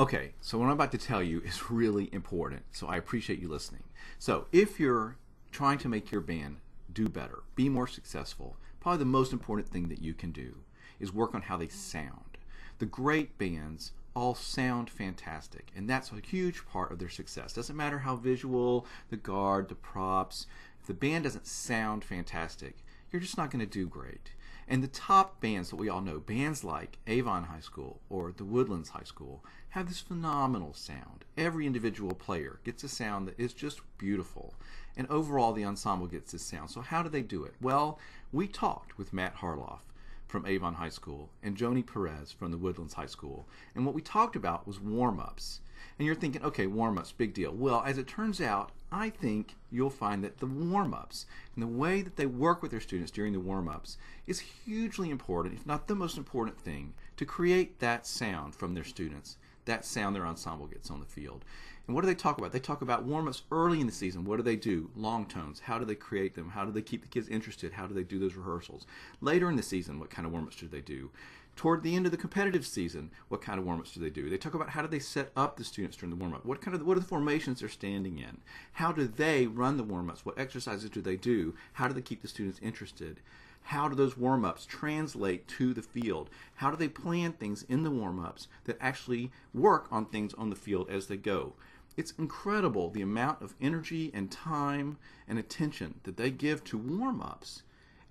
Okay, so what I'm about to tell you is really important, so I appreciate you listening. So if you're trying to make your band do better, be more successful, probably the most important thing that you can do is work on how they sound. The great bands all sound fantastic, and that's a huge part of their success. Doesn't matter how visual, the guard, the props, if the band doesn't sound fantastic, you're just not going to do great. And the top bands that we all know, bands like Avon High School or the Woodlands High School, have this phenomenal sound. Every individual player gets a sound that is just beautiful. And overall, the ensemble gets this sound. So how do they do it? Well, we talked with Matt Harloff from Avon High School and Joni Perez from the Woodlands High School. And what we talked about was warm-ups. And you're thinking, okay, warm-ups, big deal. Well, as it turns out, I think you'll find that the warm-ups and the way that they work with their students during the warm-ups is hugely important, if not the most important thing, to create that sound from their students, that sound their ensemble gets on the field. And what do they talk about? They talk about warm-ups early in the season. What do they do? Long tones. How do they create them? How do they keep the kids interested? How do they do those rehearsals? Later in the season, what kind of warm-ups do they do? Toward the end of the competitive season, what kind of warm-ups do they do? They talk about how do they set up the students during the warm-up? What are the formations they're standing in? How do they run the warm-ups? What exercises do they do? How do they keep the students interested? How do those warm-ups translate to the field? How do they plan things in the warm-ups that actually work on things on the field as they go? It's incredible the amount of energy and time and attention that they give to warm-ups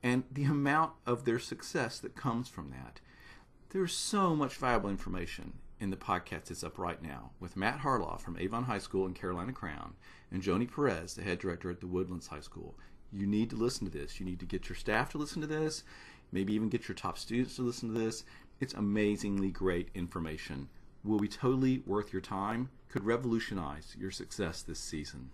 and the amount of their success that comes from that. There's so much valuable information in the podcast that's up right now with Matt Harloff from Avon High School in Carolina Crown and Joni Perez, the head director at the Woodlands High School. You need to listen to this. You need to get your staff to listen to this, maybe even get your top students to listen to this. It's amazingly great information. Will be totally worth your time, could revolutionize your success this season.